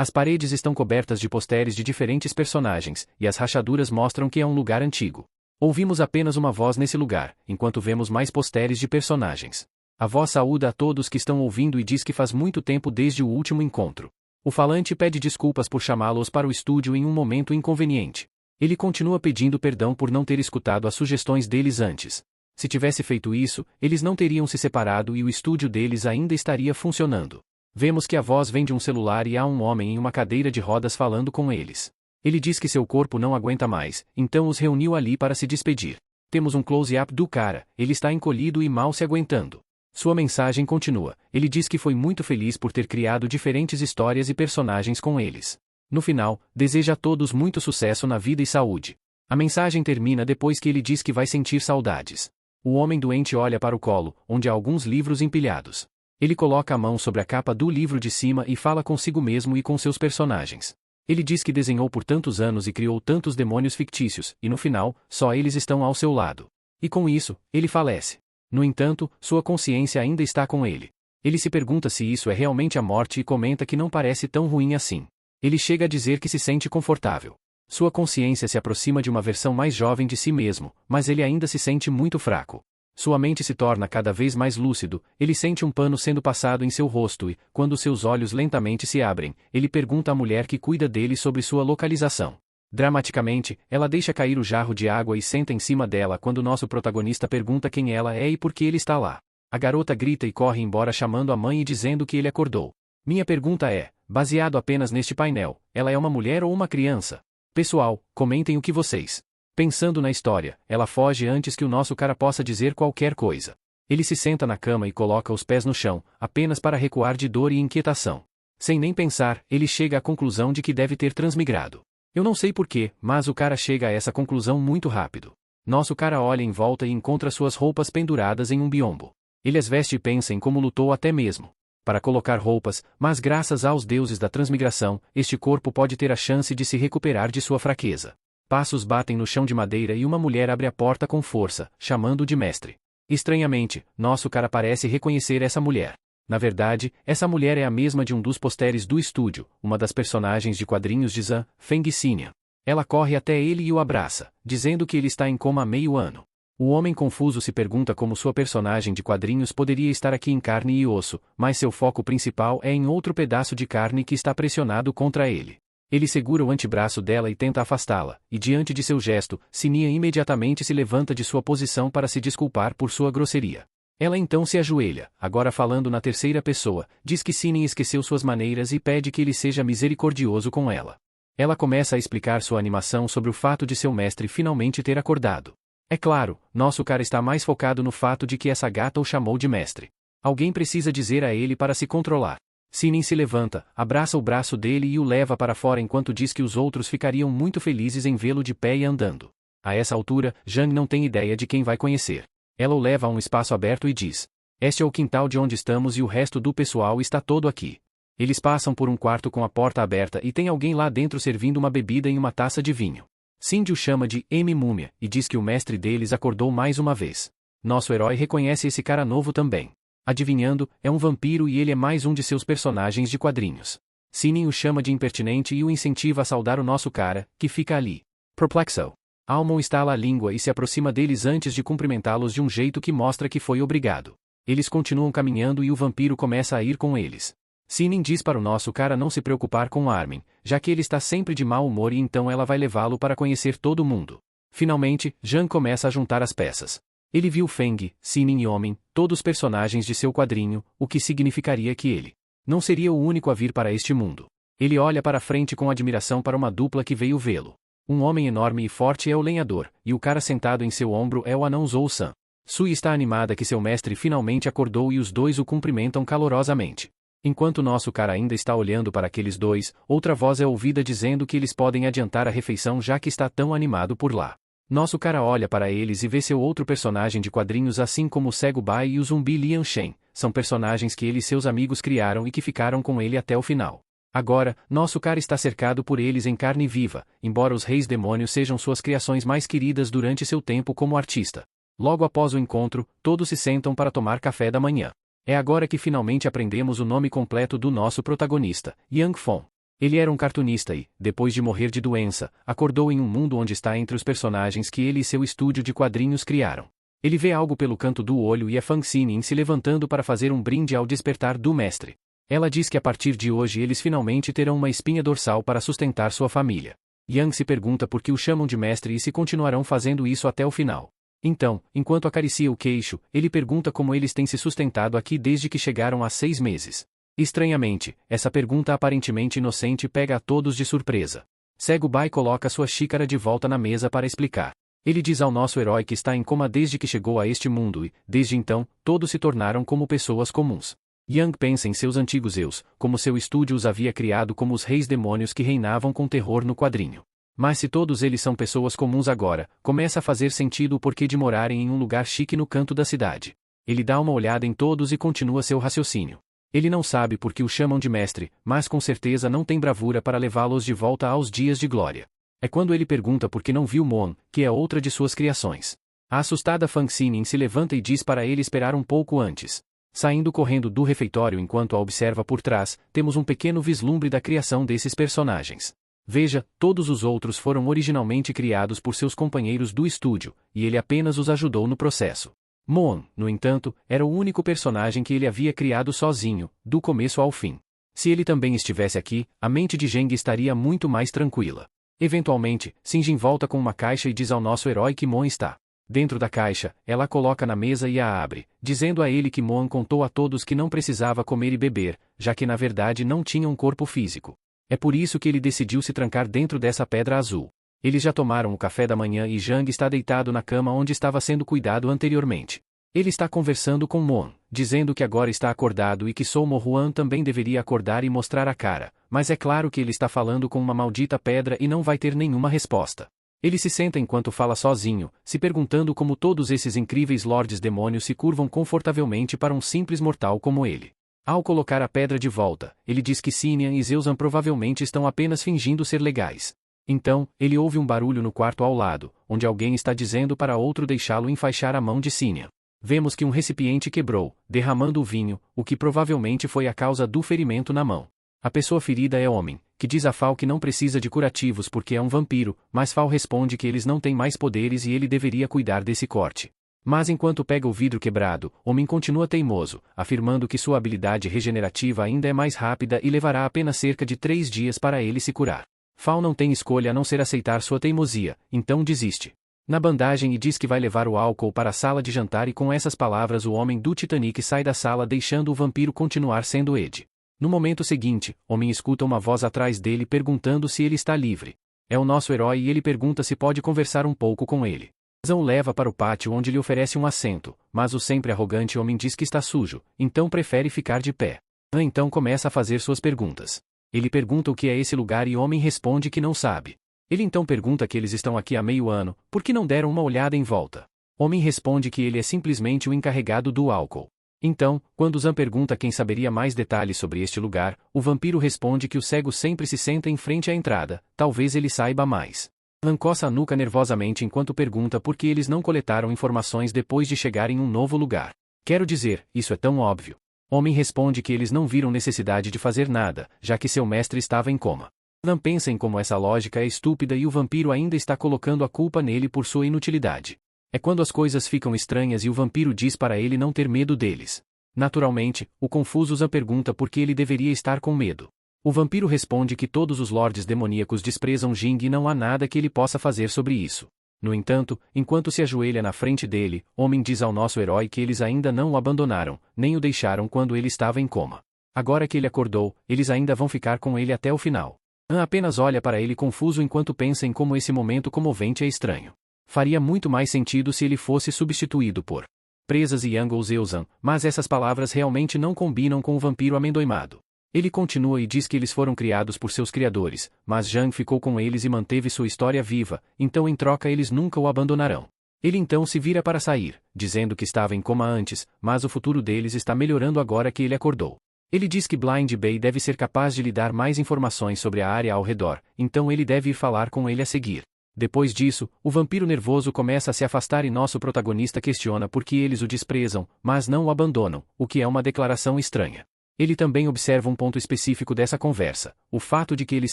As paredes estão cobertas de posteres de diferentes personagens, e as rachaduras mostram que é um lugar antigo. Ouvimos apenas uma voz nesse lugar, enquanto vemos mais posteres de personagens. A voz saúda a todos que estão ouvindo e diz que faz muito tempo desde o último encontro. O falante pede desculpas por chamá-los para o estúdio em um momento inconveniente. Ele continua pedindo perdão por não ter escutado as sugestões deles antes. Se tivesse feito isso, eles não teriam se separado e o estúdio deles ainda estaria funcionando. Vemos que a voz vem de um celular e há um homem em uma cadeira de rodas falando com eles. Ele diz que seu corpo não aguenta mais, então os reuniu ali para se despedir. Temos um close-up do cara, ele está encolhido e mal se aguentando. Sua mensagem continua, ele diz que foi muito feliz por ter criado diferentes histórias e personagens com eles. No final, deseja a todos muito sucesso na vida e saúde. A mensagem termina depois que ele diz que vai sentir saudades. O homem doente olha para o colo, onde há alguns livros empilhados. Ele coloca a mão sobre a capa do livro de cima e fala consigo mesmo e com seus personagens. Ele diz que desenhou por tantos anos e criou tantos demônios fictícios, e no final, só eles estão ao seu lado. E com isso, ele falece. No entanto, sua consciência ainda está com ele. Ele se pergunta se isso é realmente a morte e comenta que não parece tão ruim assim. Ele chega a dizer que se sente confortável. Sua consciência se aproxima de uma versão mais jovem de si mesmo, mas ele ainda se sente muito fraco. Sua mente se torna cada vez mais lúcido, ele sente um pano sendo passado em seu rosto e, quando seus olhos lentamente se abrem, ele pergunta à mulher que cuida dele sobre sua localização. Dramaticamente, ela deixa cair o jarro de água e senta em cima dela quando nosso protagonista pergunta quem ela é e por que ele está lá. A garota grita e corre embora chamando a mãe e dizendo que ele acordou. Minha pergunta é, baseado apenas neste painel, ela é uma mulher ou uma criança? Pessoal, comentem o que vocês. Pensando na história, ela foge antes que o nosso cara possa dizer qualquer coisa. Ele se senta na cama e coloca os pés no chão, apenas para recuar de dor e inquietação. Sem nem pensar, ele chega à conclusão de que deve ter transmigrado. Eu não sei porquê, mas o cara chega a essa conclusão muito rápido. Nosso cara olha em volta e encontra suas roupas penduradas em um biombo. Ele as veste e pensa em como lutou até mesmo para colocar roupas, mas graças aos deuses da transmigração, este corpo pode ter a chance de se recuperar de sua fraqueza. Passos batem no chão de madeira e uma mulher abre a porta com força, chamando-o de mestre. Estranhamente, nosso cara parece reconhecer essa mulher. Na verdade, essa mulher é a mesma de um dos posteres do estúdio, uma das personagens de quadrinhos de Zan, Feng Xinian. Ela corre até ele e o abraça, dizendo que ele está em coma há meio ano. O homem confuso se pergunta como sua personagem de quadrinhos poderia estar aqui em carne e osso, mas seu foco principal é em outro pedaço de carne que está pressionado contra ele. Ele segura o antebraço dela e tenta afastá-la, e diante de seu gesto, Sinia imediatamente se levanta de sua posição para se desculpar por sua grosseria. Ela então se ajoelha, agora falando na terceira pessoa, diz que Sinia esqueceu suas maneiras e pede que ele seja misericordioso com ela. Ela começa a explicar sua animação sobre o fato de seu mestre finalmente ter acordado. É claro, nosso cara está mais focado no fato de que essa gata o chamou de mestre. Alguém precisa dizer a ele para se controlar. Sinin se levanta, abraça o braço dele e o leva para fora enquanto diz que os outros ficariam muito felizes em vê-lo de pé e andando. A essa altura, Zhang não tem ideia de quem vai conhecer. Ela o leva a um espaço aberto e diz: "Este é o quintal de onde estamos e o resto do pessoal está todo aqui." Eles passam por um quarto com a porta aberta e tem alguém lá dentro servindo uma bebida em uma taça de vinho. Cindy o chama de M-Múmia e diz que o mestre deles acordou mais uma vez. Nosso herói reconhece esse cara novo também. Adivinhando, é um vampiro e ele é mais um de seus personagens de quadrinhos. Sinin o chama de impertinente e o incentiva a saudar o nosso cara, que fica ali. Perplexo. Almon estala a língua e se aproxima deles antes de cumprimentá-los de um jeito que mostra que foi obrigado. Eles continuam caminhando e o vampiro começa a ir com eles. Sinin diz para o nosso cara não se preocupar com Armin, já que ele está sempre de mau humor e então ela vai levá-lo para conhecer todo mundo. Finalmente, Zhang começa a juntar as peças. Ele viu Feng, Sinin e Homem, todos personagens de seu quadrinho, o que significaria que ele não seria o único a vir para este mundo. Ele olha para frente com admiração para uma dupla que veio vê-lo. Um homem enorme e forte é o lenhador, e o cara sentado em seu ombro é o anão Zou-san. Sui está animada que seu mestre finalmente acordou e os dois o cumprimentam calorosamente. Enquanto nosso cara ainda está olhando para aqueles dois, outra voz é ouvida dizendo que eles podem adiantar a refeição já que está tão animado por lá. Nosso cara olha para eles e vê seu outro personagem de quadrinhos assim como o Cego Bai e o zumbi Lian Shen, são personagens que ele e seus amigos criaram e que ficaram com ele até o final. Agora, nosso cara está cercado por eles em carne viva, embora os reis demônios sejam suas criações mais queridas durante seu tempo como artista. Logo após o encontro, todos se sentam para tomar café da manhã. É agora que finalmente aprendemos o nome completo do nosso protagonista, Yang Fong. Ele era um cartunista e, depois de morrer de doença, acordou em um mundo onde está entre os personagens que ele e seu estúdio de quadrinhos criaram. Ele vê algo pelo canto do olho e é Fang Xining se levantando para fazer um brinde ao despertar do mestre. Ela diz que a partir de hoje eles finalmente terão uma espinha dorsal para sustentar sua família. Yang se pergunta por que o chamam de mestre e se continuarão fazendo isso até o final. Então, enquanto acaricia o queixo, ele pergunta como eles têm se sustentado aqui desde que chegaram há 6 meses. Estranhamente, essa pergunta aparentemente inocente pega a todos de surpresa. Cego Bai coloca sua xícara de volta na mesa para explicar. Ele diz ao nosso herói que está em coma desde que chegou a este mundo e, desde então, todos se tornaram como pessoas comuns. Yang pensa em seus antigos eus, como seu estúdio os havia criado como os reis demônios que reinavam com terror no quadrinho. Mas se todos eles são pessoas comuns agora, começa a fazer sentido o porquê de morarem em um lugar chique no canto da cidade. Ele dá uma olhada em todos e continua seu raciocínio. Ele não sabe por que o chamam de mestre, mas com certeza não tem bravura para levá-los de volta aos dias de glória. É quando ele pergunta por que não viu Mon, que é outra de suas criações. A assustada Fang Xining se levanta e diz para ele esperar um pouco antes. Saindo correndo do refeitório enquanto a observa por trás, temos um pequeno vislumbre da criação desses personagens. Veja, todos os outros foram originalmente criados por seus companheiros do estúdio, e ele apenas os ajudou no processo. Mon, no entanto, era o único personagem que ele havia criado sozinho, do começo ao fim. Se ele também estivesse aqui, a mente de Zheng estaria muito mais tranquila. Eventualmente, Sinjin volta com uma caixa e diz ao nosso herói que Mon está. Dentro da caixa, ela a coloca na mesa e a abre, dizendo a ele que Mon contou a todos que não precisava comer e beber, já que na verdade não tinha um corpo físico. É por isso que ele decidiu se trancar dentro dessa pedra azul. Eles já tomaram o café da manhã e Zhang está deitado na cama onde estava sendo cuidado anteriormente. Ele está conversando com Mon, dizendo que agora está acordado e que Sou Mohuan também deveria acordar e mostrar a cara, mas é claro que ele está falando com uma maldita pedra e não vai ter nenhuma resposta. Ele se senta enquanto fala sozinho, se perguntando como todos esses incríveis lordes demônios se curvam confortavelmente para um simples mortal como ele. Ao colocar a pedra de volta, ele diz que Sinian e Zeuzan provavelmente estão apenas fingindo ser legais. Então, ele ouve um barulho no quarto ao lado, onde alguém está dizendo para outro deixá-lo enfaixar a mão de Sinian. Vemos que um recipiente quebrou, derramando o vinho, o que provavelmente foi a causa do ferimento na mão. A pessoa ferida é homem, que diz a Fal que não precisa de curativos porque é um vampiro, mas Fal responde que eles não têm mais poderes e ele deveria cuidar desse corte. Mas enquanto pega o vidro quebrado, Homem continua teimoso, afirmando que sua habilidade regenerativa ainda é mais rápida e levará apenas cerca de 3 dias para ele se curar. Fal não tem escolha a não ser aceitar sua teimosia, então desiste. Na bandagem e diz que vai levar o álcool para a sala de jantar e com essas palavras o homem do Titanic sai da sala deixando o vampiro continuar sendo Ed. No momento seguinte, Homem escuta uma voz atrás dele perguntando se ele está livre. É o nosso herói e ele pergunta se pode conversar um pouco com ele. Zão leva para o pátio onde lhe oferece um assento, mas o sempre arrogante homem diz que está sujo, então prefere ficar de pé. Então começa a fazer suas perguntas. Ele pergunta o que é esse lugar e o homem responde que não sabe. Ele então pergunta que eles estão aqui há meio ano, por que não deram uma olhada em volta? Homem responde que ele é simplesmente o encarregado do álcool. Então, quando Zan pergunta quem saberia mais detalhes sobre este lugar, o vampiro responde que o cego sempre se senta em frente à entrada, talvez ele saiba mais. Zan coça a nuca nervosamente enquanto pergunta por que eles não coletaram informações depois de chegar em um novo lugar. Quero dizer, isso é tão óbvio. Homem responde que eles não viram necessidade de fazer nada, já que seu mestre estava em coma. Zan pensa em como essa lógica é estúpida e o vampiro ainda está colocando a culpa nele por sua inutilidade. É quando as coisas ficam estranhas e o vampiro diz para ele não ter medo deles. Naturalmente, o confuso Zan pergunta por que ele deveria estar com medo. O vampiro responde que todos os lordes demoníacos desprezam Jing e não há nada que ele possa fazer sobre isso. No entanto, enquanto se ajoelha na frente dele, Homem diz ao nosso herói que eles ainda não o abandonaram, nem o deixaram quando ele estava em coma. Agora que ele acordou, eles ainda vão ficar com ele até o final. An apenas olha para ele confuso enquanto pensa em como esse momento comovente é estranho. Faria muito mais sentido se ele fosse substituído por Presas e Yang ou Zeuzan, mas essas palavras realmente não combinam com o vampiro amendoimado. Ele continua e diz que eles foram criados por seus criadores, mas Zhang ficou com eles e manteve sua história viva, então em troca eles nunca o abandonarão. Ele então se vira para sair, dizendo que estava em coma antes, mas o futuro deles está melhorando agora que ele acordou. Ele diz que Blind Bay deve ser capaz de lhe dar mais informações sobre a área ao redor, então ele deve ir falar com ele a seguir. Depois disso, o vampiro nervoso começa a se afastar e nosso protagonista questiona por que eles o desprezam, mas não o abandonam, o que é uma declaração estranha. Ele também observa um ponto específico dessa conversa, o fato de que eles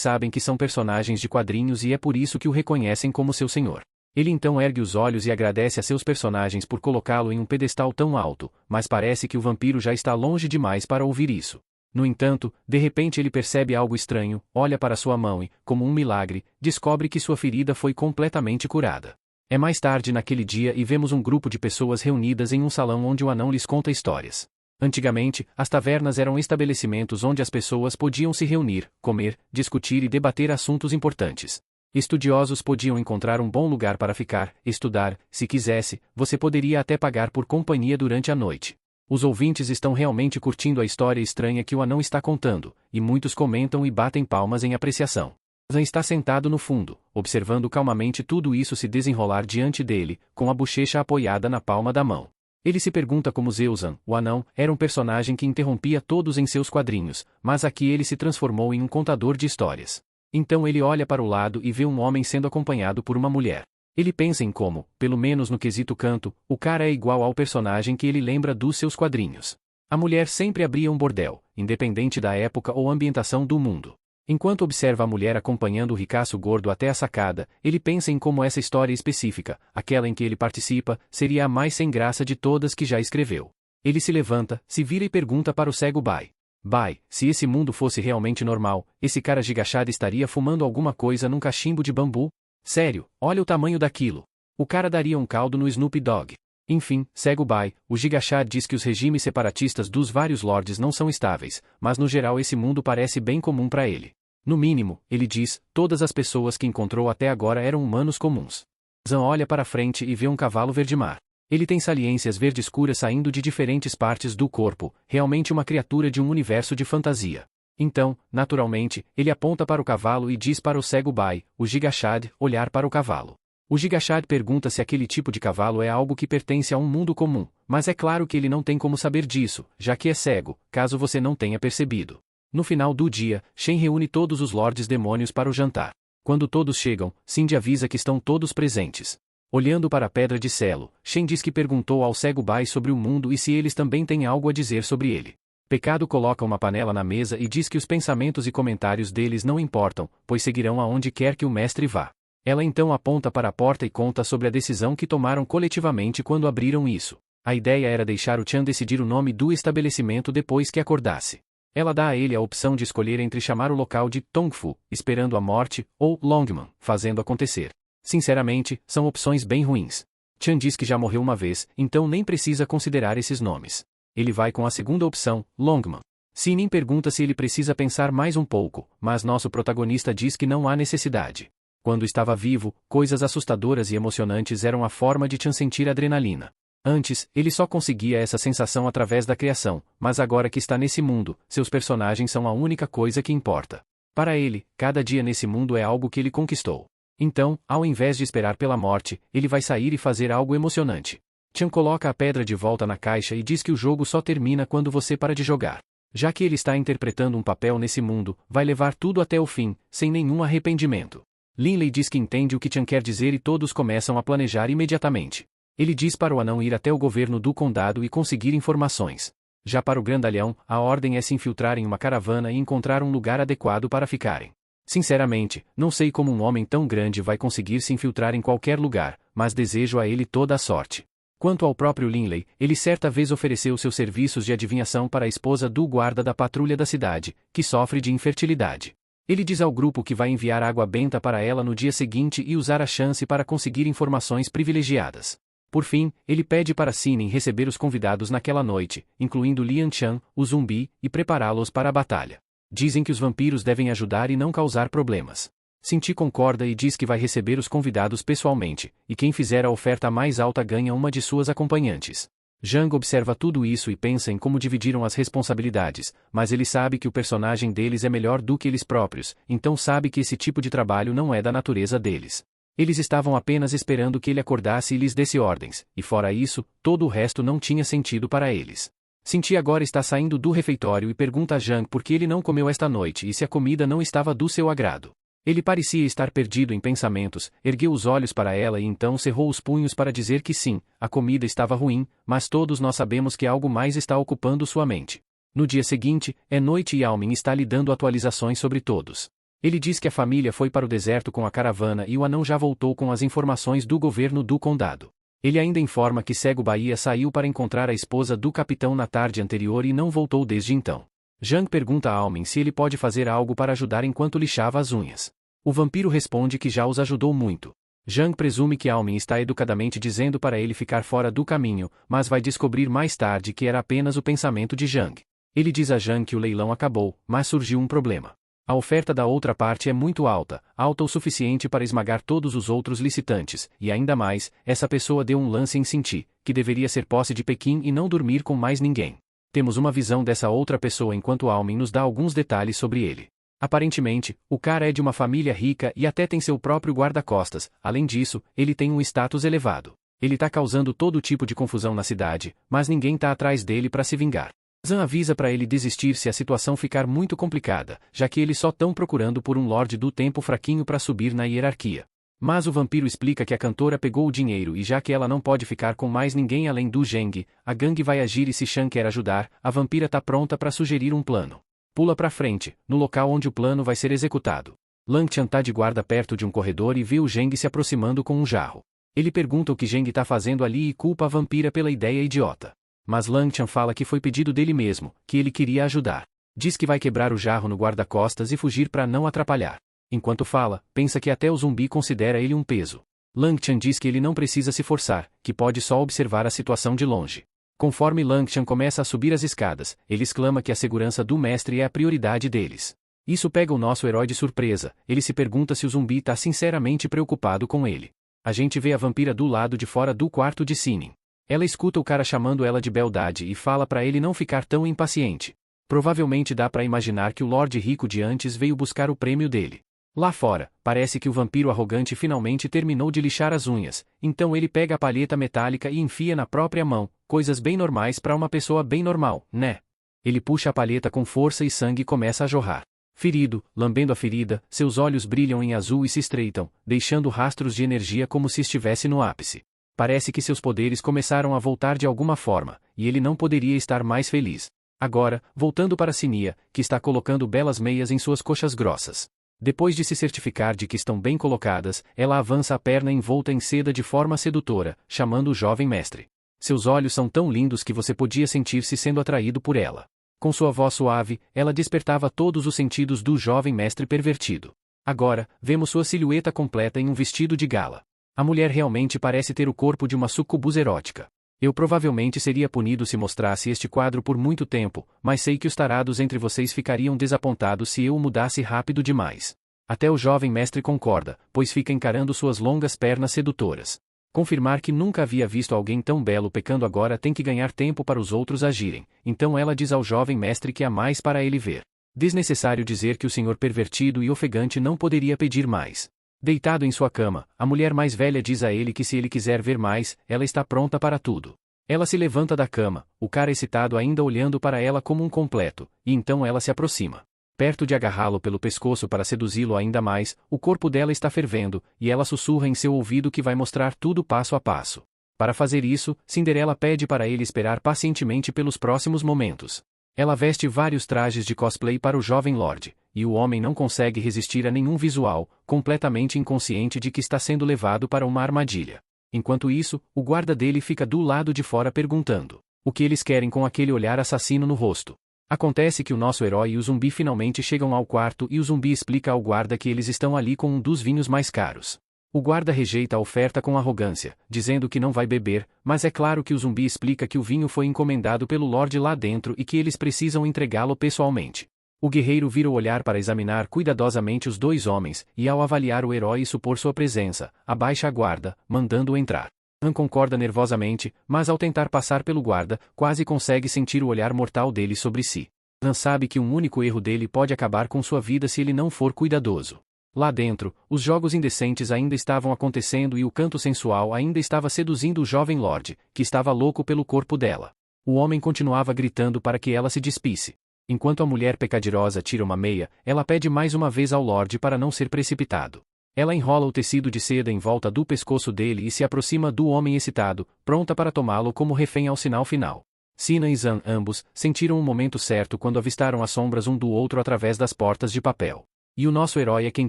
sabem que são personagens de quadrinhos e é por isso que o reconhecem como seu senhor. Ele então ergue os olhos e agradece a seus personagens por colocá-lo em um pedestal tão alto, mas parece que o vampiro já está longe demais para ouvir isso. No entanto, de repente ele percebe algo estranho, olha para sua mão e, como um milagre, descobre que sua ferida foi completamente curada. É mais tarde naquele dia e vemos um grupo de pessoas reunidas em um salão onde o anão lhes conta histórias. Antigamente, as tavernas eram estabelecimentos onde as pessoas podiam se reunir, comer, discutir e debater assuntos importantes. Estudiosos podiam encontrar um bom lugar para ficar, estudar, se quisesse, você poderia até pagar por companhia durante a noite. Os ouvintes estão realmente curtindo a história estranha que o anão está contando, e muitos comentam e batem palmas em apreciação. Zan está sentado no fundo, observando calmamente tudo isso se desenrolar diante dele, com a bochecha apoiada na palma da mão. Ele se pergunta como Zeuzan, o anão, era um personagem que interrompia todos em seus quadrinhos, mas aqui ele se transformou em um contador de histórias. Então ele olha para o lado e vê um homem sendo acompanhado por uma mulher. Ele pensa em como, pelo menos no quesito canto, o cara é igual ao personagem que ele lembra dos seus quadrinhos. A mulher sempre abria um bordel, independente da época ou ambientação do mundo. Enquanto observa a mulher acompanhando o ricaço gordo até a sacada, ele pensa em como essa história específica, aquela em que ele participa, seria a mais sem graça de todas que já escreveu. Ele se levanta, se vira e pergunta para o cego Bai. Bai, se esse mundo fosse realmente normal, esse cara gigachado estaria fumando alguma coisa num cachimbo de bambu? Sério, olha o tamanho daquilo. O cara daria um caldo no Snoop Dogg. Enfim, cego Bai, o Gigachad diz que os regimes separatistas dos vários lords não são estáveis, mas no geral esse mundo parece bem comum para ele. No mínimo, ele diz, todas as pessoas que encontrou até agora eram humanos comuns. Zan olha para frente e vê um cavalo verde-mar. Ele tem saliências verde-escuras saindo de diferentes partes do corpo, realmente uma criatura de um universo de fantasia. Então, naturalmente, ele aponta para o cavalo e diz para o cego Bai, o Gigachad, olhar para o cavalo. O Gigachad pergunta se aquele tipo de cavalo é algo que pertence a um mundo comum, mas é claro que ele não tem como saber disso, já que é cego, caso você não tenha percebido. No final do dia, Shen reúne todos os lordes demônios para o jantar. Quando todos chegam, Cindy avisa que estão todos presentes. Olhando para a pedra de selo, Shen diz que perguntou ao cego Bai sobre o mundo e se eles também têm algo a dizer sobre ele. Pecado coloca uma panela na mesa e diz que os pensamentos e comentários deles não importam, pois seguirão aonde quer que o mestre vá. Ela então aponta para a porta e conta sobre a decisão que tomaram coletivamente quando abriram isso. A ideia era deixar o Chan decidir o nome do estabelecimento depois que acordasse. Ela dá a ele a opção de escolher entre chamar o local de Tongfu, esperando a morte, ou Longman, fazendo acontecer. Sinceramente, são opções bem ruins. Chan diz que já morreu uma vez, então nem precisa considerar esses nomes. Ele vai com a segunda opção, Longman. Sinin pergunta se ele precisa pensar mais um pouco, mas nosso protagonista diz que não há necessidade. Quando estava vivo, coisas assustadoras e emocionantes eram a forma de Chan sentir adrenalina. Antes, ele só conseguia essa sensação através da criação, mas agora que está nesse mundo, seus personagens são a única coisa que importa. Para ele, cada dia nesse mundo é algo que ele conquistou. Então, ao invés de esperar pela morte, ele vai sair e fazer algo emocionante. Chan coloca a pedra de volta na caixa e diz que o jogo só termina quando você para de jogar. Já que ele está interpretando um papel nesse mundo, vai levar tudo até o fim, sem nenhum arrependimento. Linley diz que entende o que Chan quer dizer e todos começam a planejar imediatamente. Ele diz para o anão ir até o governo do condado e conseguir informações. Já para o grandalhão, a ordem é se infiltrar em uma caravana e encontrar um lugar adequado para ficarem. Sinceramente, não sei como um homem tão grande vai conseguir se infiltrar em qualquer lugar, mas desejo a ele toda a sorte. Quanto ao próprio Linley, ele certa vez ofereceu seus serviços de adivinhação para a esposa do guarda da patrulha da cidade, que sofre de infertilidade. Ele diz ao grupo que vai enviar água benta para ela no dia seguinte e usar a chance para conseguir informações privilegiadas. Por fim, ele pede para Sinin receber os convidados naquela noite, incluindo Lian Chan, o zumbi, e prepará-los para a batalha. Dizem que os vampiros devem ajudar e não causar problemas. Sinti concorda e diz que vai receber os convidados pessoalmente, e quem fizer a oferta mais alta ganha uma de suas acompanhantes. Zhang observa tudo isso e pensa em como dividiram as responsabilidades, mas ele sabe que o personagem deles é melhor do que eles próprios, então sabe que esse tipo de trabalho não é da natureza deles. Eles estavam apenas esperando que ele acordasse e lhes desse ordens, e fora isso, todo o resto não tinha sentido para eles. Sinti agora está saindo do refeitório e pergunta a Zhang por que ele não comeu esta noite e se a comida não estava do seu agrado. Ele parecia estar perdido em pensamentos, ergueu os olhos para ela e então cerrou os punhos para dizer que sim, a comida estava ruim, mas todos nós sabemos que algo mais está ocupando sua mente. No dia seguinte, é noite e Almin está lhe dando atualizações sobre todos. Ele diz que a família foi para o deserto com a caravana e o anão já voltou com as informações do governo do condado. Ele ainda informa que Cego Bahia saiu para encontrar a esposa do capitão na tarde anterior e não voltou desde então. Zhang pergunta a Almin se ele pode fazer algo para ajudar enquanto lixava as unhas. O vampiro responde que já os ajudou muito. Zhang presume que Almin está educadamente dizendo para ele ficar fora do caminho, mas vai descobrir mais tarde que era apenas o pensamento de Zhang. Ele diz a Zhang que o leilão acabou, mas surgiu um problema. A oferta da outra parte é muito alta, alta o suficiente para esmagar todos os outros licitantes, e ainda mais, essa pessoa deu um lance em Sinti, que deveria ser posse de Pequim e não dormir com mais ninguém. Temos uma visão dessa outra pessoa enquanto Almin nos dá alguns detalhes sobre ele. Aparentemente, o cara é de uma família rica e até tem seu próprio guarda-costas, além disso, ele tem um status elevado. Ele tá causando todo tipo de confusão na cidade, mas ninguém tá atrás dele para se vingar. Zan avisa para ele desistir se a situação ficar muito complicada, já que eles só estão procurando por um Lorde do Tempo fraquinho para subir na hierarquia. Mas o vampiro explica que a cantora pegou o dinheiro e já que ela não pode ficar com mais ninguém além do Zheng, a gangue vai agir e se Shan quer ajudar, a vampira tá pronta para sugerir um plano. Pula para frente, no local onde o plano vai ser executado. Langtian tá de guarda perto de um corredor e vê o Zheng se aproximando com um jarro. Ele pergunta o que Zheng tá fazendo ali e culpa a vampira pela ideia idiota. Mas Langtian fala que foi pedido dele mesmo, que ele queria ajudar. Diz que vai quebrar o jarro no guarda-costas e fugir para não atrapalhar. Enquanto fala, pensa que até o zumbi considera ele um peso. Langtian diz que ele não precisa se forçar, que pode só observar a situação de longe. Conforme Langtian começa a subir as escadas, ele exclama que a segurança do mestre é a prioridade deles. Isso pega o nosso herói de surpresa, ele se pergunta se o zumbi está sinceramente preocupado com ele. A gente vê a vampira do lado de fora do quarto de Sinin. Ela escuta o cara chamando ela de beldade e fala para ele não ficar tão impaciente. Provavelmente dá para imaginar que o Lorde Rico de antes veio buscar o prêmio dele. Lá fora, parece que o vampiro arrogante finalmente terminou de lixar as unhas, então ele pega a palheta metálica e enfia na própria mão, coisas bem normais para uma pessoa bem normal, né? Ele puxa a palheta com força e sangue começa a jorrar. Ferido, lambendo a ferida, seus olhos brilham em azul e se estreitam, deixando rastros de energia como se estivesse no ápice. Parece que seus poderes começaram a voltar de alguma forma, e ele não poderia estar mais feliz. Agora, voltando para Sinia, que está colocando belas meias em suas coxas grossas. Depois de se certificar de que estão bem colocadas, ela avança a perna envolta em seda de forma sedutora, chamando o jovem mestre. Seus olhos são tão lindos que você podia sentir-se sendo atraído por ela. Com sua voz suave, ela despertava todos os sentidos do jovem mestre pervertido. Agora, vemos sua silhueta completa em um vestido de gala. A mulher realmente parece ter o corpo de uma sucubus erótica. Eu provavelmente seria punido se mostrasse este quadro por muito tempo, mas sei que os tarados entre vocês ficariam desapontados se eu o mudasse rápido demais. Até o jovem mestre concorda, pois fica encarando suas longas pernas sedutoras. Confirmar que nunca havia visto alguém tão belo pecando agora tem que ganhar tempo para os outros agirem, então ela diz ao jovem mestre que há mais para ele ver. Desnecessário dizer que o senhor pervertido e ofegante não poderia pedir mais. Deitado em sua cama, a mulher mais velha diz a ele que se ele quiser ver mais, ela está pronta para tudo. Ela se levanta da cama, o cara excitado ainda olhando para ela como um completo, e então ela se aproxima. Perto de agarrá-lo pelo pescoço para seduzi-lo ainda mais, o corpo dela está fervendo, e ela sussurra em seu ouvido que vai mostrar tudo passo a passo. Para fazer isso, Cinderela pede para ele esperar pacientemente pelos próximos momentos. Ela veste vários trajes de cosplay para o jovem Lorde, e o homem não consegue resistir a nenhum visual, completamente inconsciente de que está sendo levado para uma armadilha. Enquanto isso, o guarda dele fica do lado de fora perguntando o que eles querem com aquele olhar assassino no rosto. Acontece que o nosso herói e o zumbi finalmente chegam ao quarto e o zumbi explica ao guarda que eles estão ali com um dos vinhos mais caros. O guarda rejeita a oferta com arrogância, dizendo que não vai beber, mas é claro que o zumbi explica que o vinho foi encomendado pelo Lorde lá dentro e que eles precisam entregá-lo pessoalmente. O guerreiro vira o olhar para examinar cuidadosamente os dois homens, e ao avaliar o herói e supor sua presença, abaixa a guarda, mandando-o entrar. Han concorda nervosamente, mas ao tentar passar pelo guarda, quase consegue sentir o olhar mortal dele sobre si. Han sabe que um único erro dele pode acabar com sua vida se ele não for cuidadoso. Lá dentro, os jogos indecentes ainda estavam acontecendo e o canto sensual ainda estava seduzindo o jovem Lorde, que estava louco pelo corpo dela. O homem continuava gritando para que ela se despisse. Enquanto a mulher pecadirosa tira uma meia, ela pede mais uma vez ao Lorde para não ser precipitado. Ela enrola o tecido de seda em volta do pescoço dele e se aproxima do homem excitado, pronta para tomá-lo como refém ao sinal final. Sina e Zan, ambos, sentiram um momento certo quando avistaram as sombras um do outro através das portas de papel. E o nosso herói é quem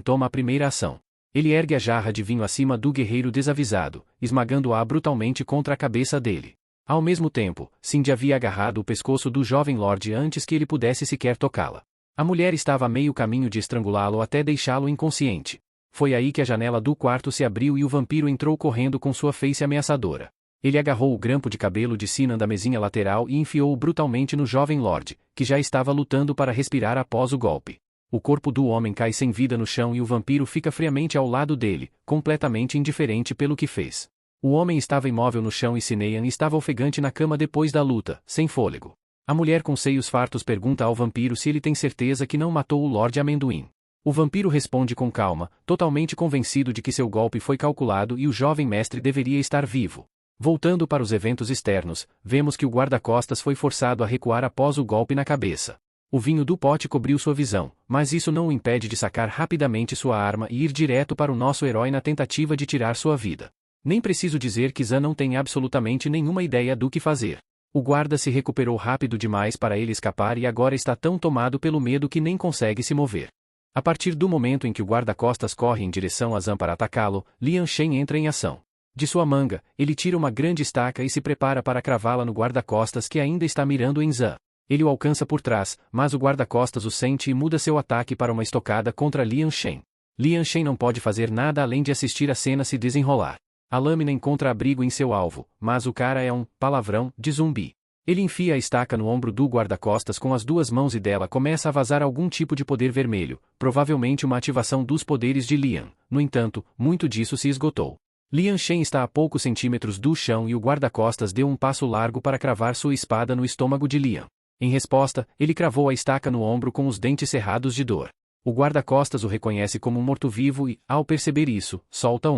toma a primeira ação. Ele ergue a jarra de vinho acima do guerreiro desavisado, esmagando-a brutalmente contra a cabeça dele. Ao mesmo tempo, Cindy havia agarrado o pescoço do jovem Lorde antes que ele pudesse sequer tocá-la. A mulher estava a meio caminho de estrangulá-lo até deixá-lo inconsciente. Foi aí que a janela do quarto se abriu e o vampiro entrou correndo com sua face ameaçadora. Ele agarrou o grampo de cabelo de Sinan da mesinha lateral e enfiou-o brutalmente no jovem Lorde, que já estava lutando para respirar após o golpe. O corpo do homem cai sem vida no chão e o vampiro fica friamente ao lado dele, completamente indiferente pelo que fez. O homem estava imóvel no chão e Sinean estava ofegante na cama depois da luta, sem fôlego. A mulher com seios fartos pergunta ao vampiro se ele tem certeza que não matou o Lorde Amendoim. O vampiro responde com calma, totalmente convencido de que seu golpe foi calculado e o jovem mestre deveria estar vivo. Voltando para os eventos externos, vemos que o guarda-costas foi forçado a recuar após o golpe na cabeça. O vinho do pote cobriu sua visão, mas isso não o impede de sacar rapidamente sua arma e ir direto para o nosso herói na tentativa de tirar sua vida. Nem preciso dizer que Zan não tem absolutamente nenhuma ideia do que fazer. O guarda se recuperou rápido demais para ele escapar e agora está tão tomado pelo medo que nem consegue se mover. A partir do momento em que o guarda-costas corre em direção a Zan para atacá-lo, Lian Shen entra em ação. De sua manga, ele tira uma grande estaca e se prepara para cravá-la no guarda-costas que ainda está mirando em Zan. Ele o alcança por trás, mas o guarda-costas o sente e muda seu ataque para uma estocada contra Lian Shen. Lian Shen não pode fazer nada além de assistir a cena se desenrolar. A lâmina encontra abrigo em seu alvo, mas o cara é um palavrão de zumbi. Ele enfia a estaca no ombro do guarda-costas com as duas mãos e dela começa a vazar algum tipo de poder vermelho, provavelmente uma ativação dos poderes de Lian. No entanto, muito disso se esgotou. Lian Shen está a poucos centímetros do chão e o guarda-costas deu um passo largo para cravar sua espada no estômago de Lian. Em resposta, ele cravou a estaca no ombro com os dentes cerrados de dor. O guarda-costas o reconhece como um morto-vivo e, ao perceber isso, solta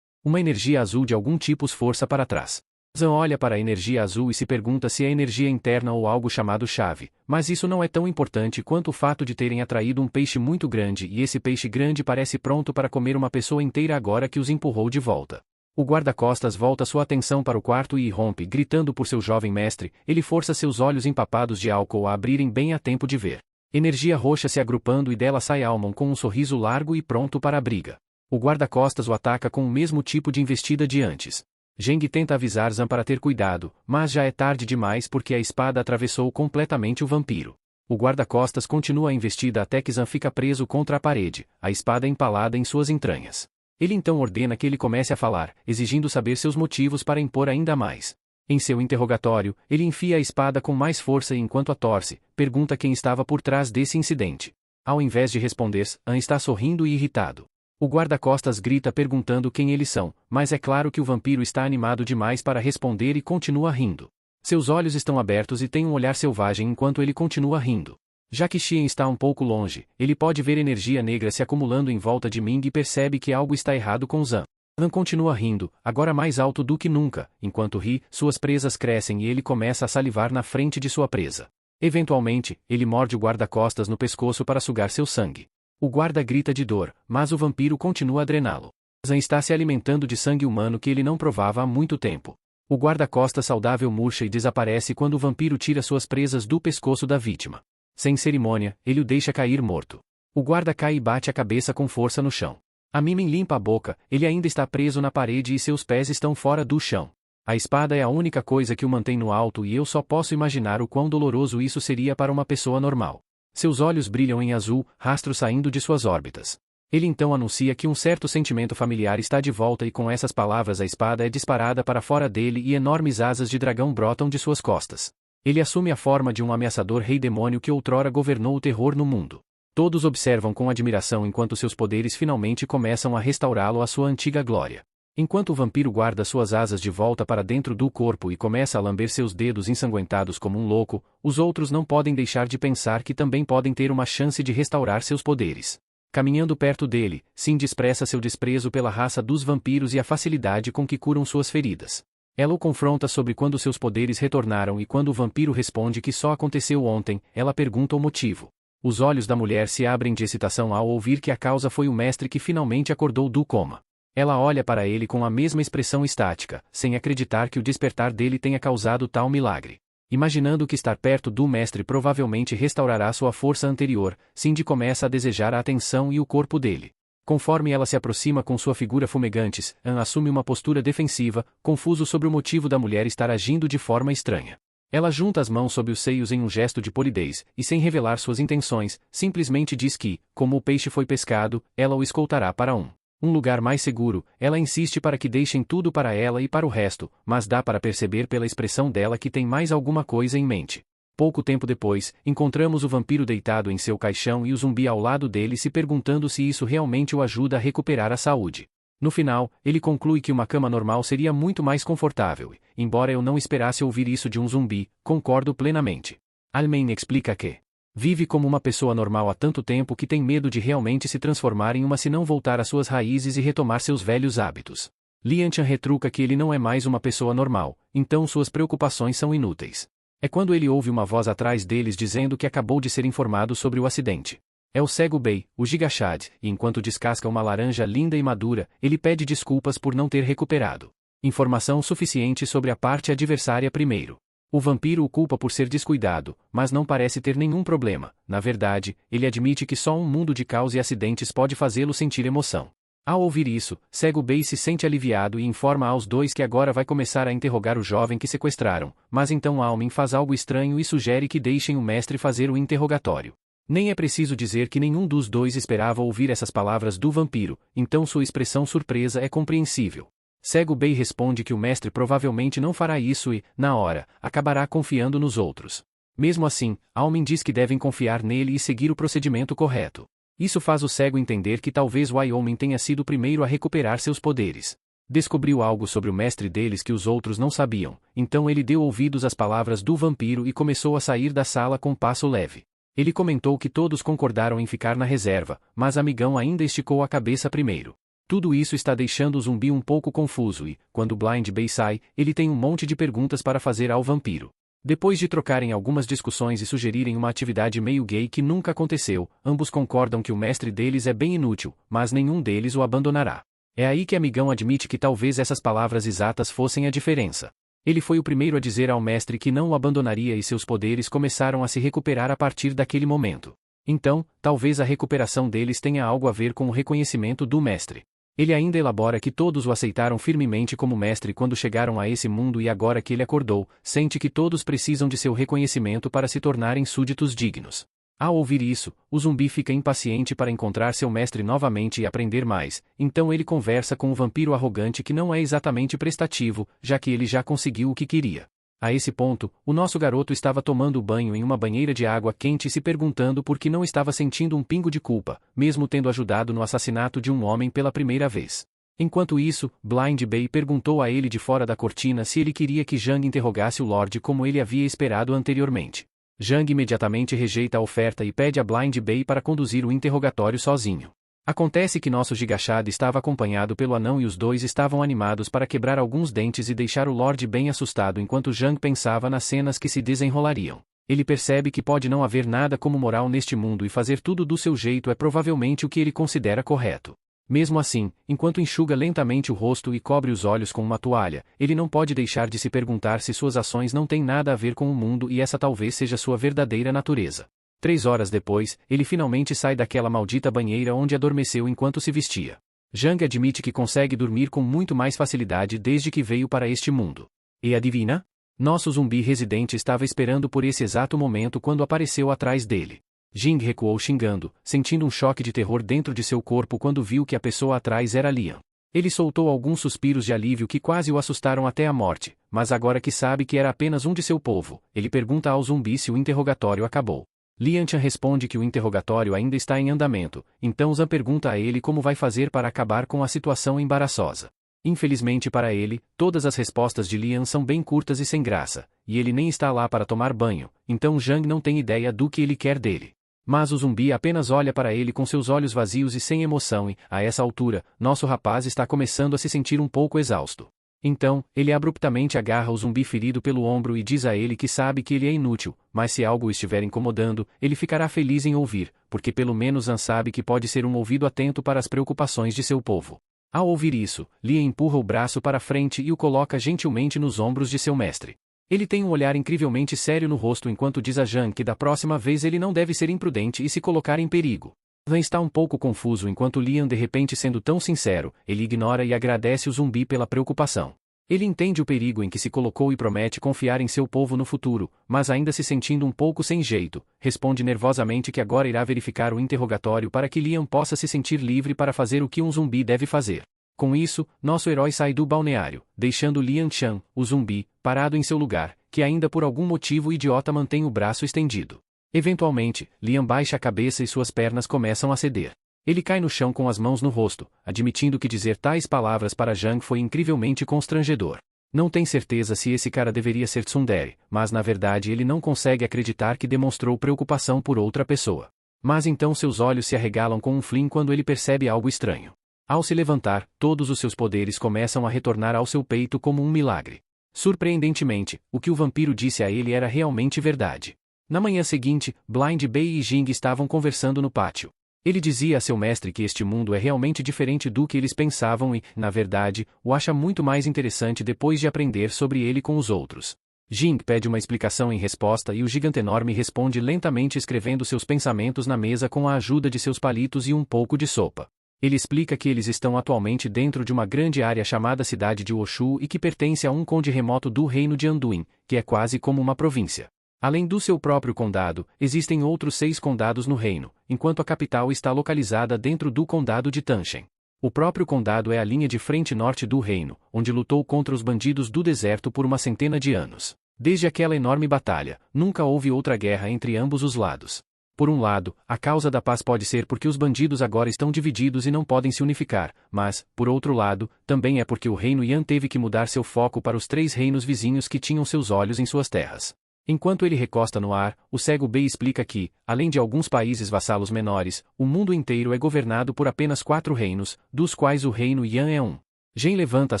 uma energia azul de algum tipo os força para trás. Zan olha para a energia azul e se pergunta se é energia interna ou algo chamado chave, mas isso não é tão importante quanto o fato de terem atraído um peixe muito grande e esse peixe grande parece pronto para comer uma pessoa inteira agora que os empurrou de volta. O guarda-costas volta sua atenção para o quarto e irrompe, gritando por seu jovem mestre. Ele força seus olhos empapados de álcool a abrirem bem a tempo de ver. Energia roxa se agrupando e dela sai Almon com um sorriso largo e pronto para a briga. O guarda-costas o ataca com o mesmo tipo de investida de antes. Zheng tenta avisar Zan para ter cuidado, mas já é tarde demais porque a espada atravessou completamente o vampiro. O guarda-costas continua a investida até que Zan fica preso contra a parede, a espada empalada em suas entranhas. Ele então ordena que ele comece a falar, exigindo saber seus motivos para impor ainda mais. Em seu interrogatório, ele enfia a espada com mais força e enquanto a torce, pergunta quem estava por trás desse incidente. Ao invés de responder, An está sorrindo e irritado. O guarda-costas grita perguntando quem eles são, mas é claro que o vampiro está animado demais para responder e continua rindo. Seus olhos estão abertos e tem um olhar selvagem enquanto ele continua rindo. Já que Xian está um pouco longe, ele pode ver energia negra se acumulando em volta de Ming e percebe que algo está errado com Zan. Zan continua rindo, agora mais alto do que nunca. Enquanto ri, suas presas crescem e ele começa a salivar na frente de sua presa. Eventualmente, ele morde o guarda-costas no pescoço para sugar seu sangue. O guarda grita de dor, mas o vampiro continua a drená-lo. Zan está se alimentando de sangue humano que ele não provava há muito tempo. O guarda-costas saudável murcha e desaparece quando o vampiro tira suas presas do pescoço da vítima. Sem cerimônia, ele o deixa cair morto. O guarda cai e bate a cabeça com força no chão. A Mimin limpa a boca, ele ainda está preso na parede e seus pés estão fora do chão. A espada é a única coisa que o mantém no alto e eu só posso imaginar o quão doloroso isso seria para uma pessoa normal. Seus olhos brilham em azul, rastros saindo de suas órbitas. Ele então anuncia que um certo sentimento familiar está de volta e com essas palavras a espada é disparada para fora dele e enormes asas de dragão brotam de suas costas. Ele assume a forma de um ameaçador rei-demônio que outrora governou o terror no mundo. Todos observam com admiração enquanto seus poderes finalmente começam a restaurá-lo à sua antiga glória. Enquanto o vampiro guarda suas asas de volta para dentro do corpo e começa a lamber seus dedos ensanguentados como um louco, os outros não podem deixar de pensar que também podem ter uma chance de restaurar seus poderes. Caminhando perto dele, Cindy expressa seu desprezo pela raça dos vampiros e a facilidade com que curam suas feridas. Ela o confronta sobre quando seus poderes retornaram e quando o vampiro responde que só aconteceu ontem, ela pergunta o motivo. Os olhos da mulher se abrem de excitação ao ouvir que a causa foi o mestre que finalmente acordou do coma. Ela olha para ele com a mesma expressão estática, sem acreditar que o despertar dele tenha causado tal milagre. Imaginando que estar perto do mestre provavelmente restaurará sua força anterior, Cindy começa a desejar a atenção e o corpo dele. Conforme ela se aproxima com sua figura fumegantes, Anne assume uma postura defensiva, confuso sobre o motivo da mulher estar agindo de forma estranha. Ela junta as mãos sob os seios em um gesto de polidez, e sem revelar suas intenções, simplesmente diz que, como o peixe foi pescado, ela o escoltará para um lugar mais seguro. Ela insiste para que deixem tudo para ela e para o resto, mas dá para perceber pela expressão dela que tem mais alguma coisa em mente. Pouco tempo depois, encontramos o vampiro deitado em seu caixão e o zumbi ao lado dele se perguntando se isso realmente o ajuda a recuperar a saúde. No final, ele conclui que uma cama normal seria muito mais confortável, e, embora eu não esperasse ouvir isso de um zumbi, concordo plenamente. Almain explica que vive como uma pessoa normal há tanto tempo que tem medo de realmente se transformar em uma se não voltar às suas raízes e retomar seus velhos hábitos. Lianchan retruca que ele não é mais uma pessoa normal, então suas preocupações são inúteis. É quando ele ouve uma voz atrás deles dizendo que acabou de ser informado sobre o acidente. É o cego Bey, o Gigachad, e enquanto descasca uma laranja linda e madura, ele pede desculpas por não ter recuperado informação suficiente sobre a parte adversária primeiro. O vampiro o culpa por ser descuidado, mas não parece ter nenhum problema. Na verdade, ele admite que só um mundo de caos e acidentes pode fazê-lo sentir emoção. Ao ouvir isso, Cego Bey se sente aliviado e informa aos dois que agora vai começar a interrogar o jovem que sequestraram, mas então Almin faz algo estranho e sugere que deixem o mestre fazer o interrogatório. Nem é preciso dizer que nenhum dos dois esperava ouvir essas palavras do vampiro, então sua expressão surpresa é compreensível. Cego Bey responde que o mestre provavelmente não fará isso e, na hora, acabará confiando nos outros. Mesmo assim, Almin diz que devem confiar nele e seguir o procedimento correto. Isso faz o cego entender que talvez Wyoming tenha sido o primeiro a recuperar seus poderes. Descobriu algo sobre o mestre deles que os outros não sabiam, então ele deu ouvidos às palavras do vampiro e começou a sair da sala com passo leve. Ele comentou que todos concordaram em ficar na reserva, mas Amigão ainda esticou a cabeça primeiro. Tudo isso está deixando o zumbi um pouco confuso e, quando Blind Bey sai, ele tem um monte de perguntas para fazer ao vampiro. Depois de trocarem algumas discussões e sugerirem uma atividade meio gay que nunca aconteceu, ambos concordam que o mestre deles é bem inútil, mas nenhum deles o abandonará. É aí que Amigão admite que talvez essas palavras exatas fossem a diferença. Ele foi o primeiro a dizer ao mestre que não o abandonaria e seus poderes começaram a se recuperar a partir daquele momento. Então, talvez a recuperação deles tenha algo a ver com o reconhecimento do mestre. Ele ainda elabora que todos o aceitaram firmemente como mestre quando chegaram a esse mundo e agora que ele acordou, sente que todos precisam de seu reconhecimento para se tornarem súditos dignos. Ao ouvir isso, o zumbi fica impaciente para encontrar seu mestre novamente e aprender mais, então ele conversa com o vampiro arrogante que não é exatamente prestativo, já que ele já conseguiu o que queria. A esse ponto, o nosso garoto estava tomando banho em uma banheira de água quente e se perguntando por que não estava sentindo um pingo de culpa, mesmo tendo ajudado no assassinato de um homem pela primeira vez. Enquanto isso, Blind Bey perguntou a ele de fora da cortina se ele queria que Zhang interrogasse o Lorde como ele havia esperado anteriormente. Zhang imediatamente rejeita a oferta e pede a Blind Bey para conduzir o interrogatório sozinho. Acontece que nosso Gigachad estava acompanhado pelo anão e os dois estavam animados para quebrar alguns dentes e deixar o Lorde bem assustado enquanto Zhang pensava nas cenas que se desenrolariam. Ele percebe que pode não haver nada como moral neste mundo e fazer tudo do seu jeito é provavelmente o que ele considera correto. Mesmo assim, enquanto enxuga lentamente o rosto e cobre os olhos com uma toalha, ele não pode deixar de se perguntar se suas ações não têm nada a ver com o mundo e essa talvez seja sua verdadeira natureza. 3 horas depois, ele finalmente sai daquela maldita banheira onde adormeceu enquanto se vestia. Zhang admite que consegue dormir com muito mais facilidade desde que veio para este mundo. E adivinha? Nosso zumbi residente estava esperando por esse exato momento quando apareceu atrás dele. Jing recuou xingando, sentindo um choque de terror dentro de seu corpo quando viu que a pessoa atrás era Lian. Ele soltou alguns suspiros de alívio que quase o assustaram até a morte, mas agora que sabe que era apenas um de seu povo, ele pergunta ao zumbi se o interrogatório acabou. Lianchan responde que o interrogatório ainda está em andamento, então Zan pergunta a ele como vai fazer para acabar com a situação embaraçosa. Infelizmente para ele, todas as respostas de Lian são bem curtas e sem graça, e ele nem está lá para tomar banho, então Zhang não tem ideia do que ele quer dele. Mas o zumbi apenas olha para ele com seus olhos vazios e sem emoção e, a essa altura, nosso rapaz está começando a se sentir um pouco exausto. Então, ele abruptamente agarra o zumbi ferido pelo ombro e diz a ele que sabe que ele é inútil, mas se algo o estiver incomodando, ele ficará feliz em ouvir, porque pelo menos Zan sabe que pode ser um ouvido atento para as preocupações de seu povo. Ao ouvir isso, Lia empurra o braço para frente e o coloca gentilmente nos ombros de seu mestre. Ele tem um olhar incrivelmente sério no rosto enquanto diz a Zhang que da próxima vez ele não deve ser imprudente e se colocar em perigo. Zhang está um pouco confuso enquanto Liam de repente sendo tão sincero, ele ignora e agradece o zumbi pela preocupação. Ele entende o perigo em que se colocou e promete confiar em seu povo no futuro, mas ainda se sentindo um pouco sem jeito, responde nervosamente que agora irá verificar o interrogatório para que Liam possa se sentir livre para fazer o que um zumbi deve fazer. Com isso, nosso herói sai do balneário, deixando Liam Chan, o zumbi, parado em seu lugar, que ainda por algum motivo idiota mantém o braço estendido. Eventualmente, Liam baixa a cabeça e suas pernas começam a ceder. Ele cai no chão com as mãos no rosto, admitindo que dizer tais palavras para Zhang foi incrivelmente constrangedor. Não tem certeza se esse cara deveria ser tsundere, mas na verdade ele não consegue acreditar que demonstrou preocupação por outra pessoa. Mas então seus olhos se arregalam com um flim quando ele percebe algo estranho. Ao se levantar, todos os seus poderes começam a retornar ao seu peito como um milagre. Surpreendentemente, o que o vampiro disse a ele era realmente verdade. Na manhã seguinte, Blind Bei e Jing estavam conversando no pátio. Ele dizia a seu mestre que este mundo é realmente diferente do que eles pensavam e, na verdade, o acha muito mais interessante depois de aprender sobre ele com os outros. Jing pede uma explicação em resposta e o gigante enorme responde lentamente escrevendo seus pensamentos na mesa com a ajuda de seus palitos e um pouco de sopa. Ele explica que eles estão atualmente dentro de uma grande área chamada Cidade de Oshu e que pertence a um conde remoto do reino de Anduin, que é quase como uma província. Além do seu próprio condado, existem outros 6 condados no reino, enquanto a capital está localizada dentro do condado de Tanshen. O próprio condado é a linha de frente norte do reino, onde lutou contra os bandidos do deserto por uma centena de anos. Desde aquela enorme batalha, nunca houve outra guerra entre ambos os lados. Por um lado, a causa da paz pode ser porque os bandidos agora estão divididos e não podem se unificar, mas, por outro lado, também é porque o reino Yan teve que mudar seu foco para os 3 reinos vizinhos que tinham seus olhos em suas terras. Enquanto ele recosta no ar, o cego Bei explica que, além de alguns países vassalos menores, o mundo inteiro é governado por apenas 4 reinos, dos quais o reino Yan é um. Gen levanta as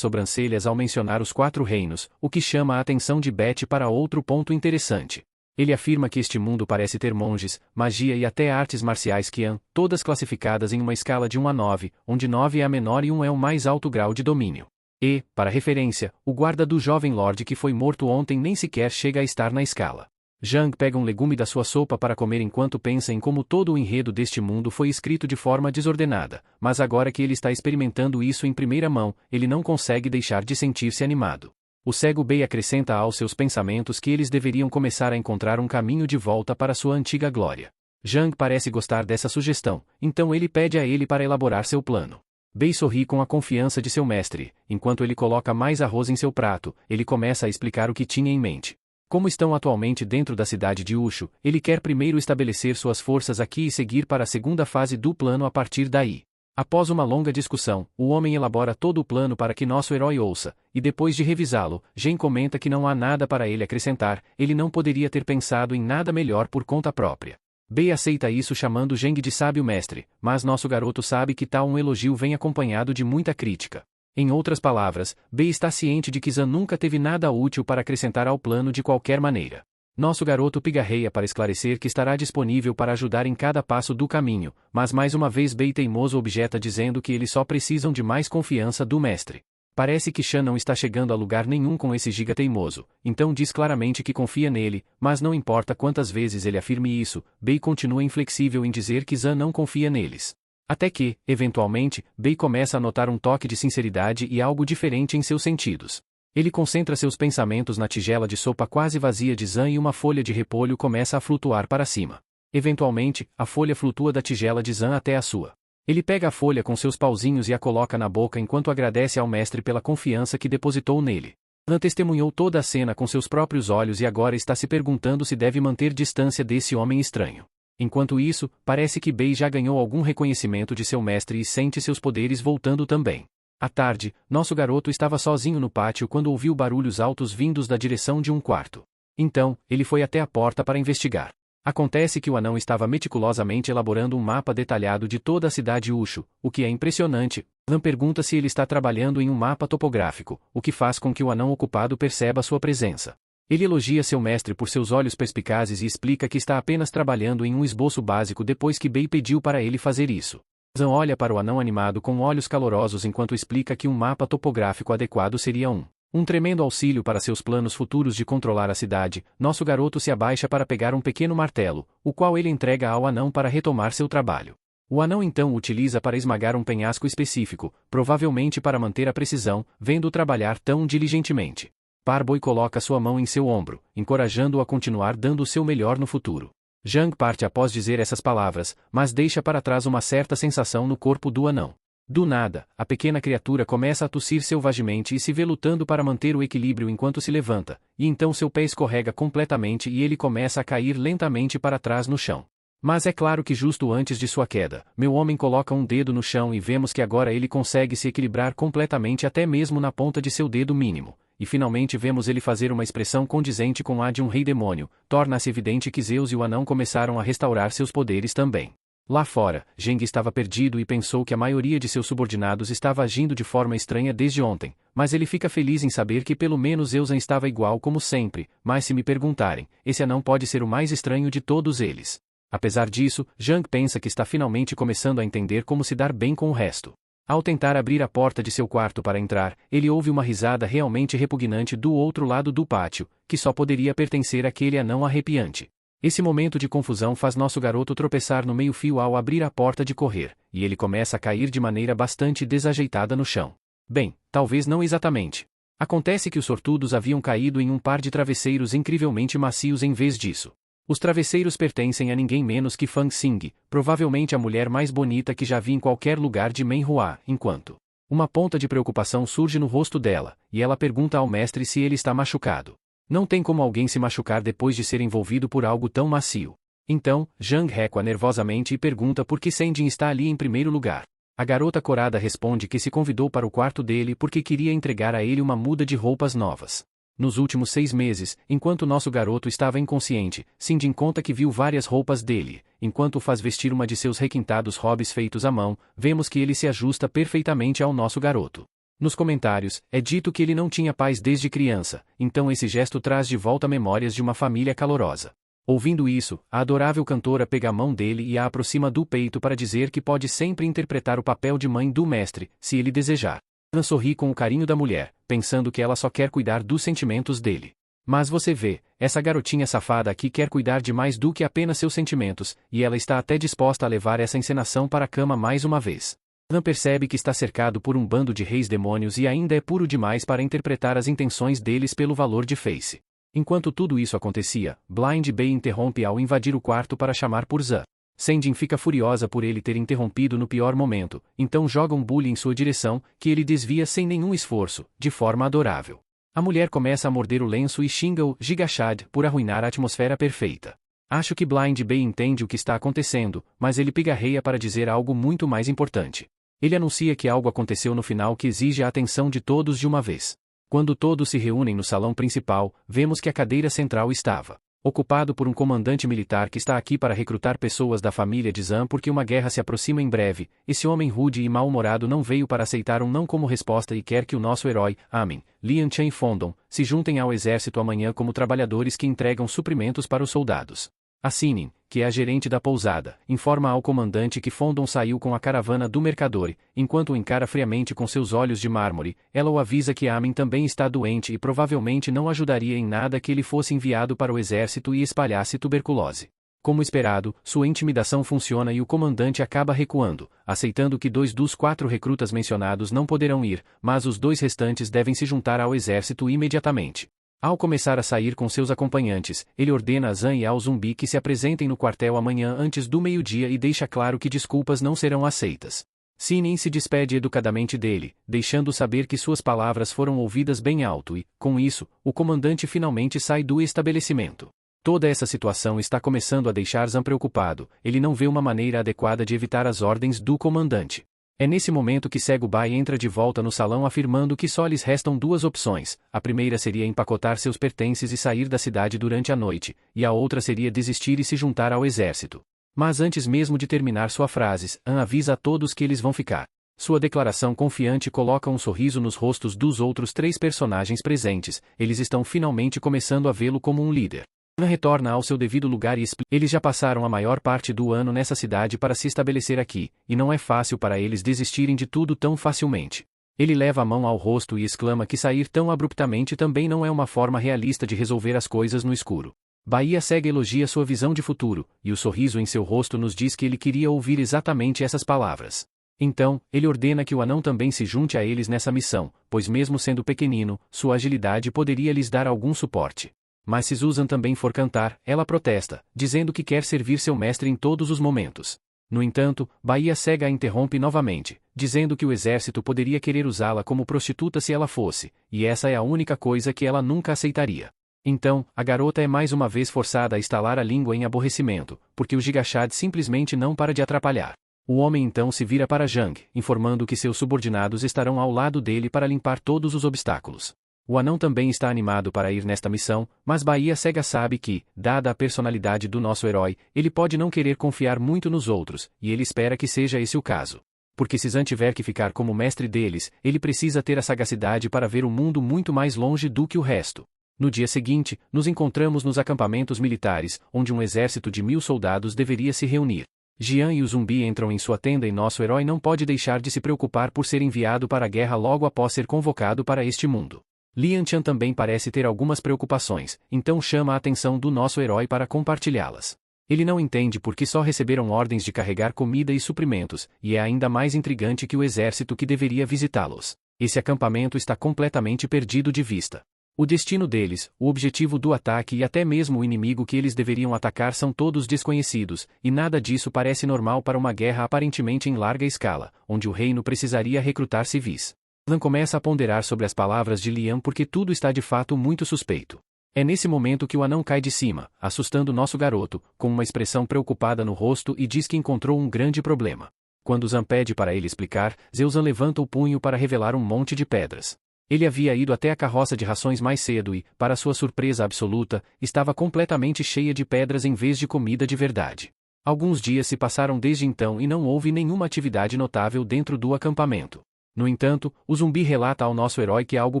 sobrancelhas ao mencionar os 4 reinos, o que chama a atenção de Beth para outro ponto interessante. Ele afirma que este mundo parece ter monges, magia e até artes marciais Qian, todas classificadas em uma escala de 1 a 9, onde 9 é a menor e 1 é o mais alto grau de domínio. E, para referência, o guarda do jovem lord que foi morto ontem nem sequer chega a estar na escala. Zhang pega um legume da sua sopa para comer enquanto pensa em como todo o enredo deste mundo foi escrito de forma desordenada, mas agora que ele está experimentando isso em primeira mão, ele não consegue deixar de sentir-se animado. O cego Bei acrescenta aos seus pensamentos que eles deveriam começar a encontrar um caminho de volta para sua antiga glória. Zhang parece gostar dessa sugestão, então ele pede a ele para elaborar seu plano. Bei sorri com a confiança de seu mestre, enquanto ele coloca mais arroz em seu prato, ele começa a explicar o que tinha em mente. Como estão atualmente dentro da cidade de Ushu, ele quer primeiro estabelecer suas forças aqui e seguir para a segunda fase do plano a partir daí. Após uma longa discussão, o homem elabora todo o plano para que nosso herói ouça, e depois de revisá-lo, Gen comenta que não há nada para ele acrescentar, ele não poderia ter pensado em nada melhor por conta própria. Bei aceita isso chamando Zheng de sábio mestre, mas nosso garoto sabe que tal um elogio vem acompanhado de muita crítica. Em outras palavras, Bei está ciente de que Zan nunca teve nada útil para acrescentar ao plano de qualquer maneira. Nosso garoto pigarreia para esclarecer que estará disponível para ajudar em cada passo do caminho, mas mais uma vez Bei teimoso objeta dizendo que eles só precisam de mais confiança do mestre. Parece que Shan não está chegando a lugar nenhum com esse giga teimoso, então diz claramente que confia nele, mas não importa quantas vezes ele afirme isso, Bei continua inflexível em dizer que Zan não confia neles. Até que, eventualmente, Bei começa a notar um toque de sinceridade e algo diferente em seus sentidos. Ele concentra seus pensamentos na tigela de sopa quase vazia de Zan e uma folha de repolho começa a flutuar para cima. Eventualmente, a folha flutua da tigela de Zan até a sua. Ele pega a folha com seus pauzinhos e a coloca na boca enquanto agradece ao mestre pela confiança que depositou nele. Zan testemunhou toda a cena com seus próprios olhos e agora está se perguntando se deve manter distância desse homem estranho. Enquanto isso, parece que Bei já ganhou algum reconhecimento de seu mestre e sente seus poderes voltando também. À tarde, nosso garoto estava sozinho no pátio quando ouviu barulhos altos vindos da direção de um quarto. Então, ele foi até a porta para investigar. Acontece que o anão estava meticulosamente elaborando um mapa detalhado de toda a cidade Ushu, o que é impressionante. Zan pergunta se ele está trabalhando em um mapa topográfico, o que faz com que o anão ocupado perceba sua presença. Ele elogia seu mestre por seus olhos perspicazes e explica que está apenas trabalhando em um esboço básico depois que Bei pediu para ele fazer isso. Zan olha para o anão animado com olhos calorosos enquanto explica que um mapa topográfico adequado seria um Um tremendo auxílio para seus planos futuros de controlar a cidade, nosso garoto se abaixa para pegar um pequeno martelo, o qual ele entrega ao anão para retomar seu trabalho. O anão então o utiliza para esmagar um penhasco específico, provavelmente para manter a precisão, vendo-o trabalhar tão diligentemente. Parboy coloca sua mão em seu ombro, encorajando-o a continuar dando o seu melhor no futuro. Jang parte após dizer essas palavras, mas deixa para trás uma certa sensação no corpo do anão. Do nada, a pequena criatura começa a tossir selvagemente e se vê lutando para manter o equilíbrio enquanto se levanta, e então seu pé escorrega completamente e ele começa a cair lentamente para trás no chão. Mas é claro que justo antes de sua queda, meu homem coloca um dedo no chão e vemos que agora ele consegue se equilibrar completamente até mesmo na ponta de seu dedo mínimo, e finalmente vemos ele fazer uma expressão condizente com a de um rei demônio. Torna-se evidente que Zeus e o anão começaram a restaurar seus poderes também. Lá fora, Zheng estava perdido e pensou que a maioria de seus subordinados estava agindo de forma estranha desde ontem, mas ele fica feliz em saber que pelo menos Eusan estava igual como sempre, mas se me perguntarem, esse anão pode ser o mais estranho de todos eles. Apesar disso, Zhang pensa que está finalmente começando a entender como se dar bem com o resto. Ao tentar abrir a porta de seu quarto para entrar, ele ouve uma risada realmente repugnante do outro lado do pátio, que só poderia pertencer àquele anão arrepiante. Esse momento de confusão faz nosso garoto tropeçar no meio-fio ao abrir a porta de correr, e ele começa a cair de maneira bastante desajeitada no chão. Bem, talvez não exatamente. Acontece que os sortudos haviam caído em um par de travesseiros incrivelmente macios em vez disso. Os travesseiros pertencem a ninguém menos que Fang Xing, provavelmente a mulher mais bonita que já vi em qualquer lugar de Menhua, enquanto uma ponta de preocupação surge no rosto dela, e ela pergunta ao mestre se ele está machucado. Não tem como alguém se machucar depois de ser envolvido por algo tão macio. Então, Zhang recua nervosamente e pergunta por que Sendin está ali em primeiro lugar. A garota corada responde que se convidou para o quarto dele porque queria entregar a ele uma muda de roupas novas. Nos últimos 6 meses, enquanto nosso garoto estava inconsciente, Sindin conta que viu várias roupas dele. Enquanto o faz vestir uma de seus requintados hobbies feitos à mão, vemos que ele se ajusta perfeitamente ao nosso garoto. Nos comentários, é dito que ele não tinha pais desde criança, então esse gesto traz de volta memórias de uma família calorosa. Ouvindo isso, a adorável cantora pega a mão dele e a aproxima do peito para dizer que pode sempre interpretar o papel de mãe do mestre, se ele desejar. Ana sorri com o carinho da mulher, pensando que ela só quer cuidar dos sentimentos dele. Mas você vê, essa garotinha safada aqui quer cuidar de mais do que apenas seus sentimentos, e ela está até disposta a levar essa encenação para a cama mais uma vez. Nan percebe que está cercado por um bando de reis demônios e ainda é puro demais para interpretar as intenções deles pelo valor de Face. Enquanto tudo isso acontecia, Blind Bay interrompe ao invadir o quarto para chamar por Zan. Sendin fica furiosa por ele ter interrompido no pior momento, então joga um bule em sua direção, que ele desvia sem nenhum esforço, de forma adorável. A mulher começa a morder o lenço e xinga o Gigachad por arruinar a atmosfera perfeita. Acho que Blind Bay entende o que está acontecendo, mas ele pigarreia para dizer algo muito mais importante. Ele anuncia que algo aconteceu no final que exige a atenção de todos de uma vez. Quando todos se reúnem no salão principal, vemos que a cadeira central estava ocupado por um comandante militar que está aqui para recrutar pessoas da família de Zan porque uma guerra se aproxima em breve. Esse homem rude e mal-humorado não veio para aceitar um não como resposta e quer que o nosso herói, Amin, Lian Chen e Fondong, se juntem ao exército amanhã como trabalhadores que entregam suprimentos para os soldados. A Sinin, que é a gerente da pousada, informa ao comandante que Fondong saiu com a caravana do mercador, enquanto o encara friamente com seus olhos de mármore, ela o avisa que Amin também está doente e provavelmente não ajudaria em nada que ele fosse enviado para o exército e espalhasse tuberculose. Como esperado, sua intimidação funciona e o comandante acaba recuando, aceitando que 2 dos 4 recrutas mencionados não poderão ir, mas os 2 restantes devem se juntar ao exército imediatamente. Ao começar a sair com seus acompanhantes, ele ordena a Zan e ao zumbi que se apresentem no quartel amanhã antes do meio-dia e deixa claro que desculpas não serão aceitas. Sinin se despede educadamente dele, deixando saber que suas palavras foram ouvidas bem alto e, com isso, o comandante finalmente sai do estabelecimento. Toda essa situação está começando a deixar Zan preocupado, ele não vê uma maneira adequada de evitar as ordens do comandante. É nesse momento que Segu Bai entra de volta no salão afirmando que só lhes restam 2 opções, a primeira seria empacotar seus pertences e sair da cidade durante a noite, e a outra seria desistir e se juntar ao exército. Mas antes mesmo de terminar sua frase, An avisa a todos que eles vão ficar. Sua declaração confiante coloca um sorriso nos rostos dos outros 3 personagens presentes, eles estão finalmente começando a vê-lo como um líder. An retorna ao seu devido lugar e explica. Eles já passaram a maior parte do ano nessa cidade para se estabelecer aqui, e não é fácil para eles desistirem de tudo tão facilmente. Ele leva a mão ao rosto e exclama que sair tão abruptamente também não é uma forma realista de resolver as coisas no escuro. Bahia Cega elogia sua visão de futuro, e o sorriso em seu rosto nos diz que ele queria ouvir exatamente essas palavras. Então, ele ordena que o anão também se junte a eles nessa missão, pois mesmo sendo pequenino, sua agilidade poderia lhes dar algum suporte. Mas se Susan também for cantar, ela protesta, dizendo que quer servir seu mestre em todos os momentos. No entanto, Bahia Cega a interrompe novamente, dizendo que o exército poderia querer usá-la como prostituta se ela fosse, e essa é a única coisa que ela nunca aceitaria. Então, a garota é mais uma vez forçada a estalar a língua em aborrecimento, porque o Gigachad simplesmente não para de atrapalhar. O homem então se vira para Jang, informando que seus subordinados estarão ao lado dele para limpar todos os obstáculos. O anão também está animado para ir nesta missão, mas Bahia Cega sabe que, dada a personalidade do nosso herói, ele pode não querer confiar muito nos outros, e ele espera que seja esse o caso. Porque se Zan tiver que ficar como mestre deles, ele precisa ter a sagacidade para ver o mundo muito mais longe do que o resto. No dia seguinte, nos encontramos nos acampamentos militares, onde um exército de 1000 soldados deveria se reunir. Jian e o zumbi entram em sua tenda e nosso herói não pode deixar de se preocupar por ser enviado para a guerra logo após ser convocado para este mundo. Lian Chan também parece ter algumas preocupações, então chama a atenção do nosso herói para compartilhá-las. Ele não entende por que só receberam ordens de carregar comida e suprimentos, e é ainda mais intrigante que o exército que deveria visitá-los. Esse acampamento está completamente perdido de vista. O destino deles, o objetivo do ataque e até mesmo o inimigo que eles deveriam atacar são todos desconhecidos, e nada disso parece normal para uma guerra aparentemente em larga escala, onde o reino precisaria recrutar civis. Zan começa a ponderar sobre as palavras de Lian porque tudo está de fato muito suspeito. É nesse momento que o anão cai de cima, assustando nosso garoto, com uma expressão preocupada no rosto e diz que encontrou um grande problema. Quando Zan pede para ele explicar, Zeuzan levanta o punho para revelar um monte de pedras. Ele havia ido até a carroça de rações mais cedo e, para sua surpresa absoluta, estava completamente cheia de pedras em vez de comida de verdade. Alguns dias se passaram desde então e não houve nenhuma atividade notável dentro do acampamento. No entanto, o zumbi relata ao nosso herói que algo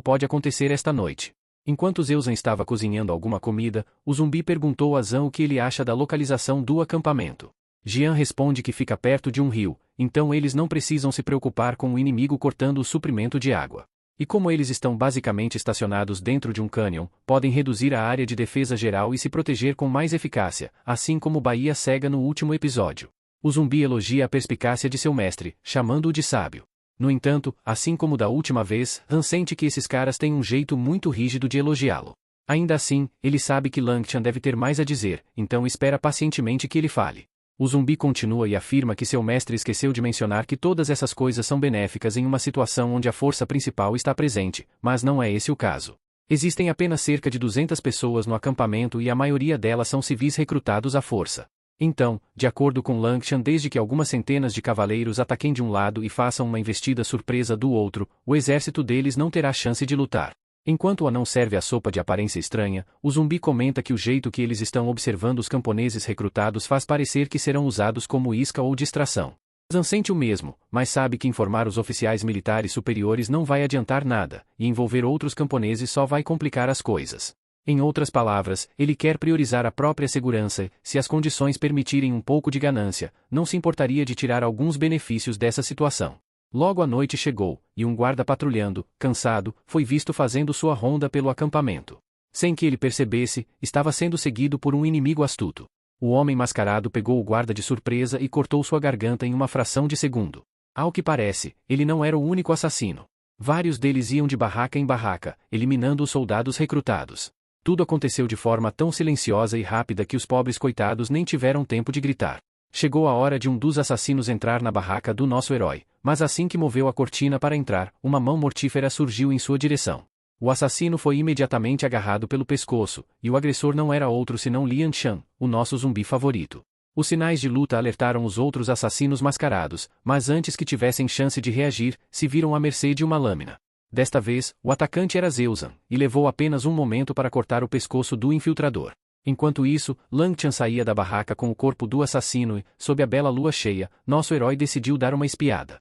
pode acontecer esta noite. Enquanto Zeuzan estava cozinhando alguma comida, o zumbi perguntou a Zan o que ele acha da localização do acampamento. Jian responde que fica perto de um rio, então eles não precisam se preocupar com o inimigo cortando o suprimento de água. E como eles estão basicamente estacionados dentro de um cânion, podem reduzir a área de defesa geral e se proteger com mais eficácia, assim como Bahia Cega no último episódio. O zumbi elogia a perspicácia de seu mestre, chamando-o de sábio. No entanto, assim como da última vez, Han sente que esses caras têm um jeito muito rígido de elogiá-lo. Ainda assim, ele sabe que Langchan deve ter mais a dizer, então espera pacientemente que ele fale. O zumbi continua e afirma que seu mestre esqueceu de mencionar que todas essas coisas são benéficas em uma situação onde a força principal está presente, mas não é esse o caso. Existem apenas cerca de 200 pessoas no acampamento e a maioria delas são civis recrutados à força. Então, de acordo com Langchan, desde que algumas centenas de cavaleiros ataquem de um lado e façam uma investida surpresa do outro, o exército deles não terá chance de lutar. Enquanto o anão serve a sopa de aparência estranha, o zumbi comenta que o jeito que eles estão observando os camponeses recrutados faz parecer que serão usados como isca ou distração. Zan sente o mesmo, mas sabe que informar os oficiais militares superiores não vai adiantar nada, e envolver outros camponeses só vai complicar as coisas. Em outras palavras, ele quer priorizar a própria segurança, se as condições permitirem um pouco de ganância, não se importaria de tirar alguns benefícios dessa situação. Logo a noite chegou, e um guarda patrulhando, cansado, foi visto fazendo sua ronda pelo acampamento. Sem que ele percebesse, estava sendo seguido por um inimigo astuto. O homem mascarado pegou o guarda de surpresa e cortou sua garganta em uma fração de segundo. Ao que parece, ele não era o único assassino. Vários deles iam de barraca em barraca, eliminando os soldados recrutados. Tudo aconteceu de forma tão silenciosa e rápida que os pobres coitados nem tiveram tempo de gritar. Chegou a hora de um dos assassinos entrar na barraca do nosso herói, mas assim que moveu a cortina para entrar, uma mão mortífera surgiu em sua direção. O assassino foi imediatamente agarrado pelo pescoço, e o agressor não era outro senão Lian Chan, o nosso zumbi favorito. Os sinais de luta alertaram os outros assassinos mascarados, mas antes que tivessem chance de reagir, se viram à mercê de uma lâmina. Desta vez, o atacante era Zeuzan, e levou apenas um momento para cortar o pescoço do infiltrador. Enquanto isso, Langchan saía da barraca com o corpo do assassino e, sob a bela lua cheia, nosso herói decidiu dar uma espiada.